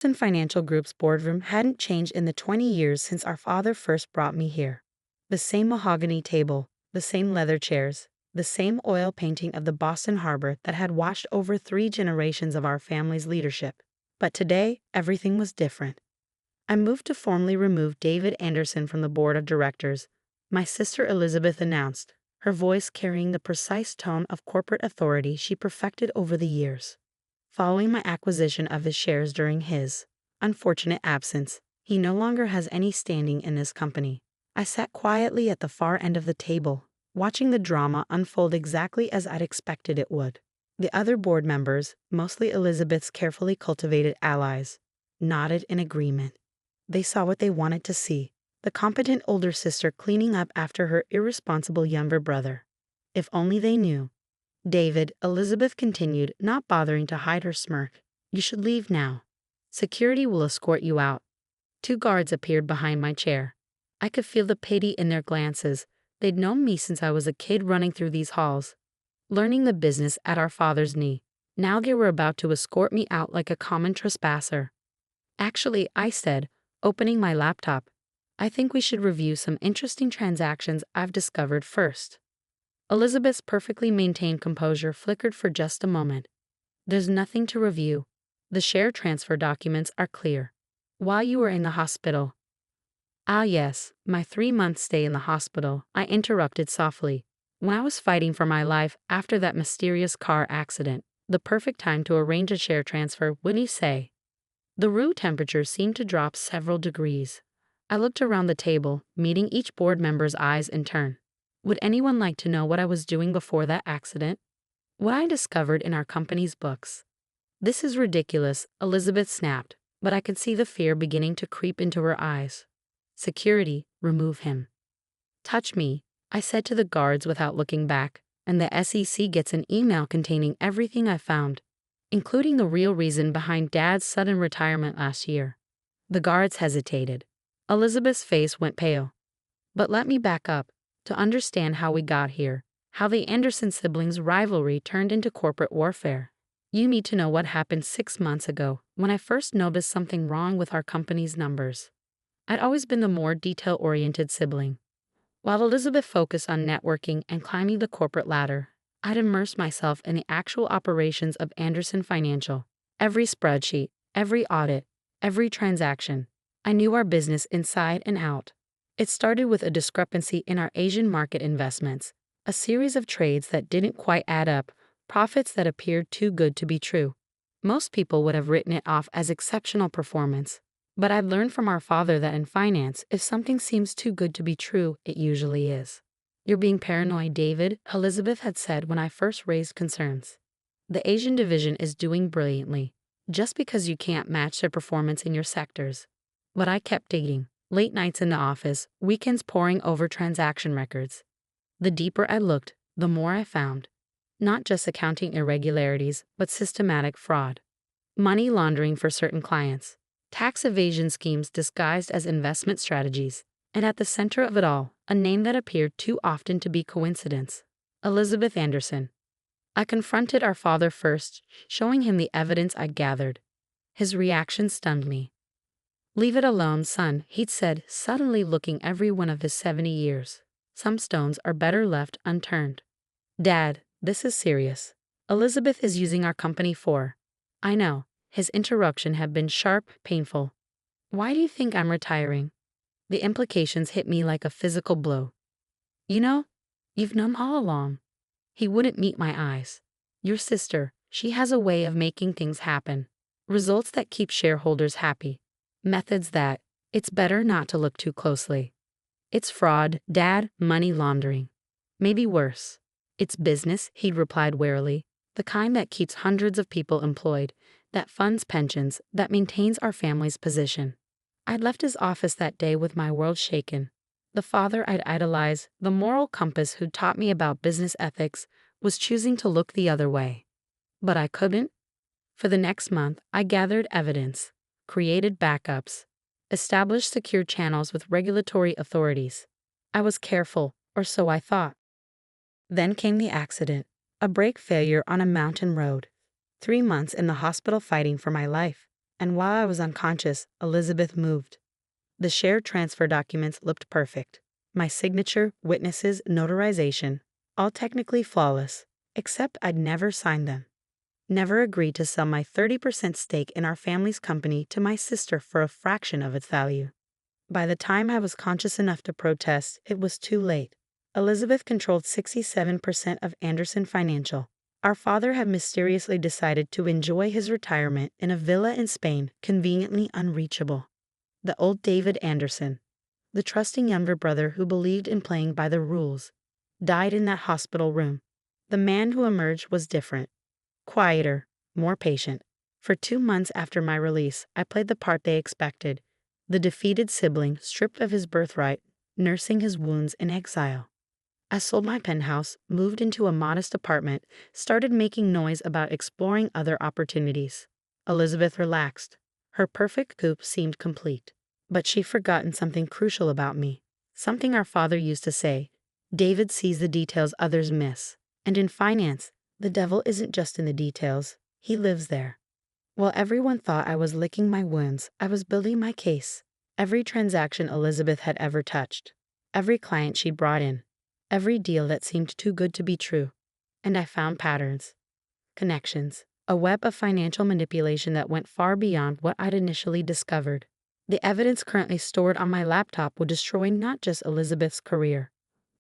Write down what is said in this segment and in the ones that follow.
Financial Group's boardroom hadn't changed in the 20 years since our father first brought me here. The same mahogany table, the same leather chairs, the same oil painting of the Boston Harbor that had watched over 3 generations of our family's leadership. But today, everything was different. I moved to formally remove David Anderson from the board of directors, my sister Elizabeth announced, her voice carrying the precise tone of corporate authority she perfected over the years. Following my acquisition of his shares during his unfortunate absence, he no longer has any standing in this company. I sat quietly at the far end of the table, watching the drama unfold exactly as I'd expected it would. The other board members, mostly Elizabeth's carefully cultivated allies, nodded in agreement. They saw what they wanted to see, the competent older sister cleaning up after her irresponsible younger brother. If only they knew. David, Elizabeth continued, not bothering to hide her smirk. You should leave now. Security will escort you out. 2 guards appeared behind my chair. I could feel the pity in their glances. They'd known me since I was a kid running through these halls, learning the business at our father's knee. Now they were about to escort me out like a common trespasser. Actually, I said, opening my laptop, I think we should review some interesting transactions I've discovered first. Elizabeth's perfectly maintained composure flickered for just a moment. There's nothing to review. The share transfer documents are clear. While you were in the hospital. Ah yes, my 3-month stay in the hospital, I interrupted softly. When I was fighting for my life after that mysterious car accident, the perfect time to arrange a share transfer, wouldn't you say? The room temperature seemed to drop several degrees. I looked around the table, meeting each board member's eyes in turn. Would anyone like to know what I was doing before that accident? What I discovered in our company's books. This is ridiculous, Elizabeth snapped, but I could see the fear beginning to creep into her eyes. Security, remove him. Touch me, I said to the guards without looking back, and the SEC gets an email containing everything I found, including the real reason behind Dad's sudden retirement last year. The guards hesitated. Elizabeth's face went pale. But let me back up, to understand how we got here, how the Anderson siblings' rivalry turned into corporate warfare. You need to know what happened 6 months ago, when I first noticed something wrong with our company's numbers. I'd always been the more detail-oriented sibling. While Elizabeth focused on networking and climbing the corporate ladder, I'd immersed myself in the actual operations of Anderson Financial. Every spreadsheet, every audit, every transaction. I knew our business inside and out. It started with a discrepancy in our Asian market investments, a series of trades that didn't quite add up, profits that appeared too good to be true. Most people would have written it off as exceptional performance. But I'd learned from our father that in finance, if something seems too good to be true, it usually is. You're being paranoid, David, Elizabeth had said when I first raised concerns. The Asian division is doing brilliantly, just because you can't match their performance in your sectors. But I kept digging, late nights in the office, weekends poring over transaction records. The deeper I looked, the more I found. Not just accounting irregularities, but systematic fraud. Money laundering for certain clients. Tax evasion schemes disguised as investment strategies, and at the center of it all, a name that appeared too often to be coincidence. Elizabeth Anderson. I confronted our father first, showing him the evidence I'd gathered. His reaction stunned me. Leave it alone, son, he'd said, suddenly looking every one of his 70 years. Some stones are better left unturned. Dad, this is serious. Elizabeth is using our company for. I know. His interruption had been sharp, painful. Why do you think I'm retiring? The implications hit me like a physical blow. You know, you've known all along. He wouldn't meet my eyes. Your sister, she has a way of making things happen. Results that keep shareholders happy. Methods that, it's better not to look too closely. It's fraud, Dad, money laundering. Maybe worse. It's business, he'd replied warily, the kind that keeps hundreds of people employed, that funds pensions, that maintains our family's position. I'd left his office that day with my world shaken. The father I'd idolized, the moral compass who'd taught me about business ethics, was choosing to look the other way. But I couldn't. For the next month, I gathered evidence, created backups, established secure channels with regulatory authorities. I was careful, or so I thought. Then came the accident, a brake failure on a mountain road. 3 months in the hospital fighting for my life. And while I was unconscious, Elizabeth moved. The share transfer documents looked perfect. My signature, witnesses, notarization, all technically flawless, except I'd never signed them. Never agreed to sell my 30% stake in our family's company to my sister for a fraction of its value. By the time I was conscious enough to protest, it was too late. Elizabeth controlled 67% of Anderson Financial. Our father had mysteriously decided to enjoy his retirement in a villa in Spain, conveniently unreachable. The old David Anderson, the trusting younger brother who believed in playing by the rules, died in that hospital room. The man who emerged was different, quieter, more patient. For 2 months after my release, I played the part they expected, the defeated sibling stripped of his birthright, nursing his wounds in exile. I sold my penthouse, moved into a modest apartment, started making noise about exploring other opportunities. Elizabeth relaxed. Her perfect coup seemed complete. But she'd forgotten something crucial about me. Something our father used to say: David sees the details others miss. And in finance, the devil isn't just in the details, he lives there. While everyone thought I was licking my wounds, I was building my case. Every transaction Elizabeth had ever touched, every client she'd brought in, every deal that seemed too good to be true. And I found patterns, connections, a web of financial manipulation that went far beyond what I'd initially discovered. The evidence currently stored on my laptop would destroy not just Elizabeth's career,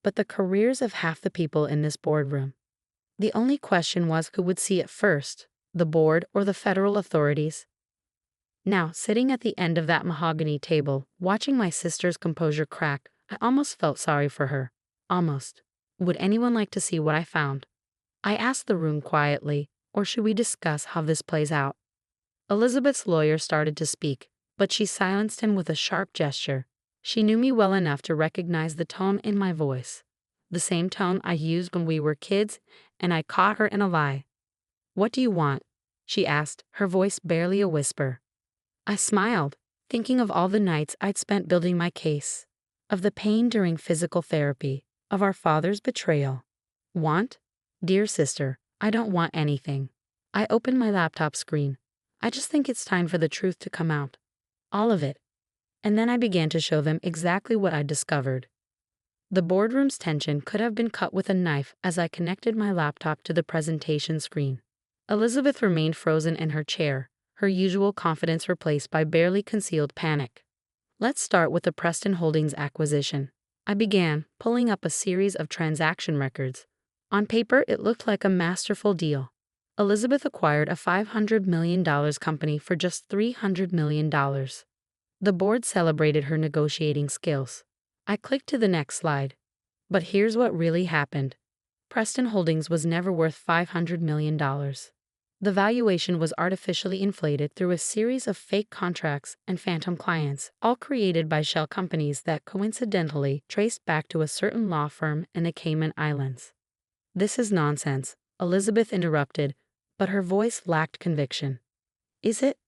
but the careers of half the people in this boardroom. The only question was who would see it first, the board or the federal authorities. Now, sitting at the end of that mahogany table, watching my sister's composure crack, I almost felt sorry for her. Almost. Would anyone like to see what I found? I asked the room quietly, or should we discuss how this plays out? Elizabeth's lawyer started to speak, but she silenced him with a sharp gesture. She knew me well enough to recognize the tone in my voice. The same tone I used when we were kids, and I caught her in a lie. "What do you want?" she asked, her voice barely a whisper. I smiled, thinking of all the nights I'd spent building my case, of the pain during physical therapy, of our father's betrayal. Want? Dear sister, I don't want anything. I opened my laptop screen. I just think it's time for the truth to come out. All of it. And then I began to show them exactly what I'd discovered. The boardroom's tension could have been cut with a knife as I connected my laptop to the presentation screen. Elizabeth remained frozen in her chair, her usual confidence replaced by barely concealed panic. Let's start with the Preston Holdings acquisition. I began, pulling up a series of transaction records. On paper, it looked like a masterful deal. Elizabeth acquired a $500 million company for just $300 million. The board celebrated her negotiating skills. I clicked to the next slide. But here's what really happened. Preston Holdings was never worth $500 million. The valuation was artificially inflated through a series of fake contracts and phantom clients, all created by shell companies that coincidentally traced back to a certain law firm in the Cayman Islands. "This is nonsense," Elizabeth interrupted, but her voice lacked conviction. "Is it?"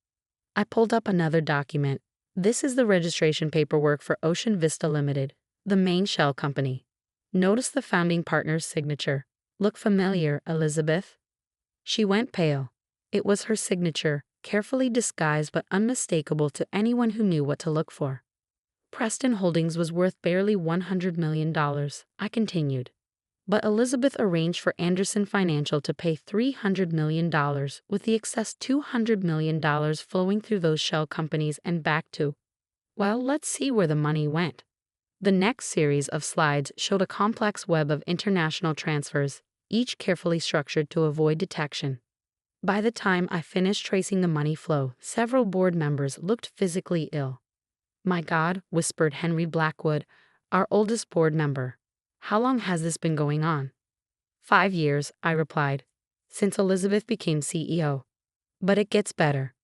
I pulled up another document. This is the registration paperwork for Ocean Vista Limited, the main shell company. Notice the founding partner's signature. Look familiar, Elizabeth? She went pale. It was her signature, carefully disguised but unmistakable to anyone who knew what to look for. Preston Holdings was worth barely $100 million, I continued. But Elizabeth arranged for Anderson Financial to pay $300 million, with the excess $200 million flowing through those shell companies and back to. Well, let's see where the money went. The next series of slides showed a complex web of international transfers, each carefully structured to avoid detection. By the time I finished tracing the money flow, several board members looked physically ill. "My God," whispered Henry Blackwood, our oldest board member. "How long has this been going on?" 5 years, I replied, "since Elizabeth became CEO. But it gets better.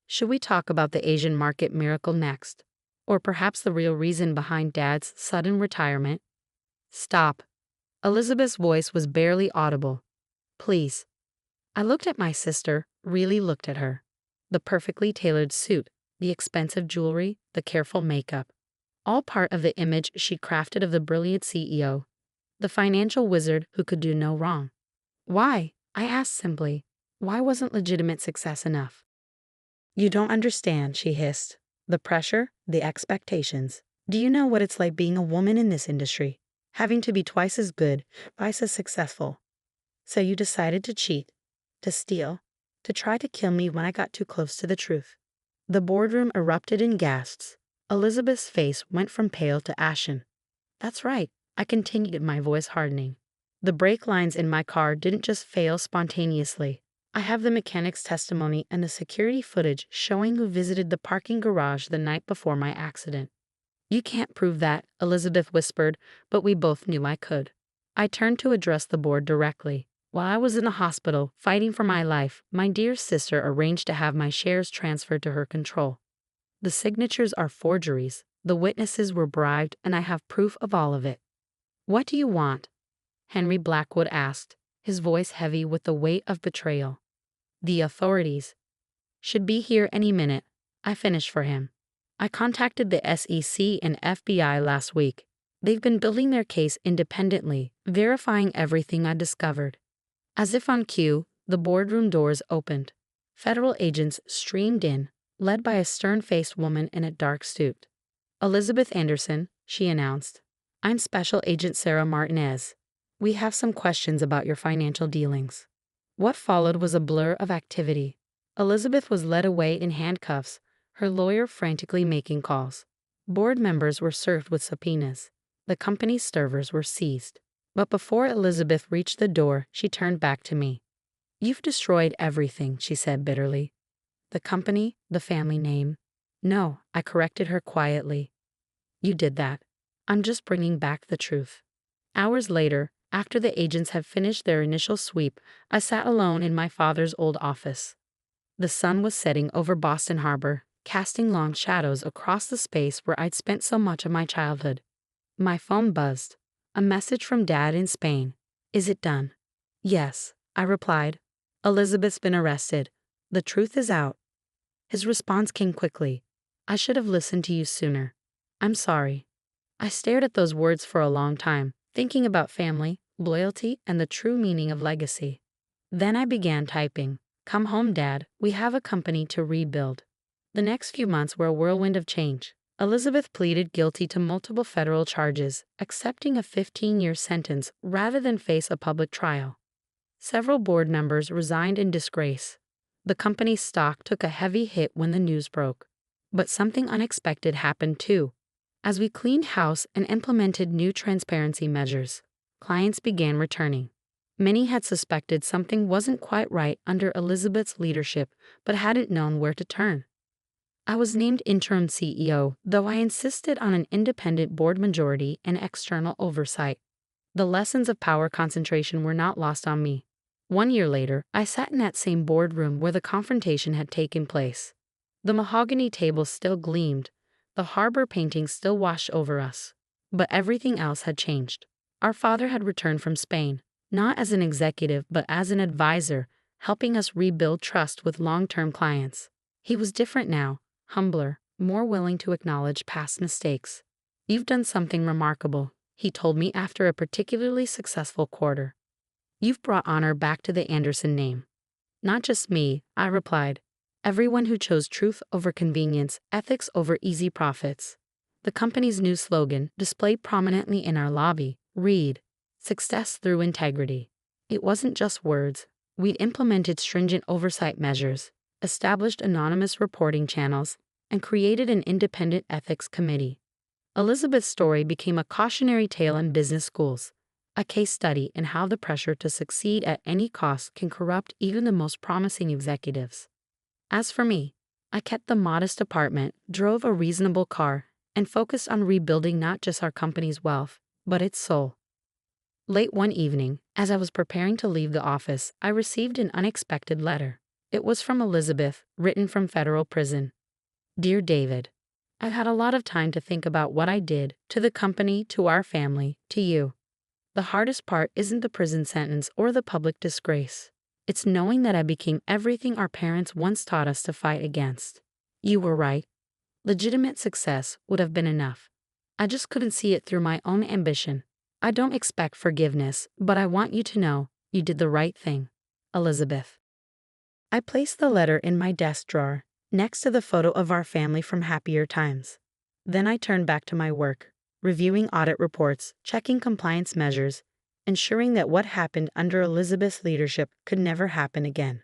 Should we talk about the Asian market miracle next? Or perhaps the real reason behind Dad's sudden retirement?" "Stop." Elizabeth's voice was barely audible. "Please." I looked at my sister, really looked at her. The perfectly tailored suit, the expensive jewelry, the careful makeup. All part of the image she crafted of the brilliant CEO, the financial wizard who could do no wrong. Why? I asked simply. Why wasn't legitimate success enough? You don't understand, she hissed. The pressure, the expectations. Do you know what it's like being a woman in this industry? Having to be twice as good, twice as successful. So you decided to cheat, to steal, to try to kill me when I got too close to the truth. The boardroom erupted in gasps. Elizabeth's face went from pale to ashen. That's right, I continued, my voice hardening. The brake lines in my car didn't just fail spontaneously. I have the mechanic's testimony and the security footage showing who visited the parking garage the night before my accident. You can't prove that, Elizabeth whispered, but we both knew I could. I turned to address the board directly. While I was in the hospital, fighting for my life, my dear sister arranged to have my shares transferred to her control. The signatures are forgeries, the witnesses were bribed, and I have proof of all of it. What do you want? Henry Blackwood asked, his voice heavy with the weight of betrayal. The authorities should be here any minute. I finished for him. I contacted the SEC and FBI last week. They've been building their case independently, verifying everything I discovered. As if on cue, the boardroom doors opened. Federal agents streamed in, led by a stern-faced woman in a dark suit. Elizabeth Anderson, she announced. I'm Special Agent Sarah Martinez. We have some questions about your financial dealings. What followed was a blur of activity. Elizabeth was led away in handcuffs, her lawyer frantically making calls. Board members were served with subpoenas. The company's servers were seized. But before Elizabeth reached the door, she turned back to me. You've destroyed everything, she said bitterly. The company, the family name. No, I corrected her quietly. You did that. I'm just bringing back the truth. Hours later, after the agents had finished their initial sweep, I sat alone in my father's old office. The sun was setting over Boston Harbor, casting long shadows across the space where I'd spent so much of my childhood. My phone buzzed. A message from Dad in Spain. Is it done? Yes, I replied. Elizabeth's been arrested. The truth is out. His response came quickly. I should have listened to you sooner. I'm sorry. I stared at those words for a long time, thinking about family, loyalty, and the true meaning of legacy. Then I began typing. Come home, Dad. We have a company to rebuild. The next few months were a whirlwind of change. Elizabeth pleaded guilty to multiple federal charges, accepting a 15-year sentence rather than face a public trial. Several board members resigned in disgrace. The company's stock took a heavy hit when the news broke. But something unexpected happened too. As we cleaned house and implemented new transparency measures, clients began returning. Many had suspected something wasn't quite right under Elizabeth's leadership, but hadn't known where to turn. I was named interim CEO, though I insisted on an independent board majority and external oversight. The lessons of power concentration were not lost on me. 1 year later, I sat in that same boardroom where the confrontation had taken place. The mahogany table still gleamed, the harbor painting still washed over us. But everything else had changed. Our father had returned from Spain, not as an executive but as an advisor, helping us rebuild trust with long-term clients. He was different now. Humbler, more willing to acknowledge past mistakes. You've done something remarkable, he told me after a particularly successful quarter. You've brought honor back to the Anderson name. Not just me, I replied. Everyone who chose truth over convenience, ethics over easy profits. The company's new slogan, displayed prominently in our lobby, read, Success through integrity. It wasn't just words. We'd implemented stringent oversight measures, established anonymous reporting channels, and created an independent ethics committee. Elizabeth's story became a cautionary tale in business schools, a case study in how the pressure to succeed at any cost can corrupt even the most promising executives. As for me, I kept the modest apartment, drove a reasonable car, and focused on rebuilding not just our company's wealth, but its soul. Late one evening, as I was preparing to leave the office, I received an unexpected letter. It was from Elizabeth, written from federal prison. Dear David, I've had a lot of time to think about what I did, to the company, to our family, to you. The hardest part isn't the prison sentence or the public disgrace. It's knowing that I became everything our parents once taught us to fight against. You were right. Legitimate success would have been enough. I just couldn't see it through my own ambition. I don't expect forgiveness, but I want you to know you did the right thing. Elizabeth. I placed the letter in my desk drawer. next to the photo of our family from happier times. Then I turned back to my work, reviewing audit reports, checking compliance measures, ensuring that what happened under Elizabeth's leadership could never happen again.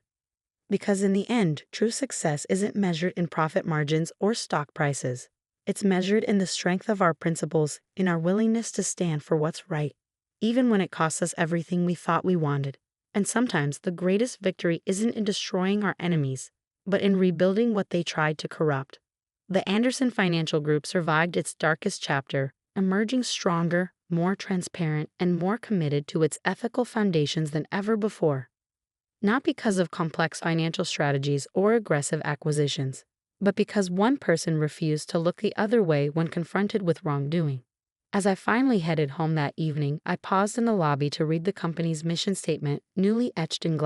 Because in the end, true success isn't measured in profit margins or stock prices. It's measured in the strength of our principles, in our willingness to stand for what's right, even when it costs us everything we thought we wanted. And sometimes the greatest victory isn't in destroying our enemies, but in rebuilding what they tried to corrupt. The Anderson Financial Group survived its darkest chapter, emerging stronger, more transparent, and more committed to its ethical foundations than ever before. Not because of complex financial strategies or aggressive acquisitions, but because one person refused to look the other way when confronted with wrongdoing. As I finally headed home that evening, I paused in the lobby to read the company's mission statement, newly etched in glass.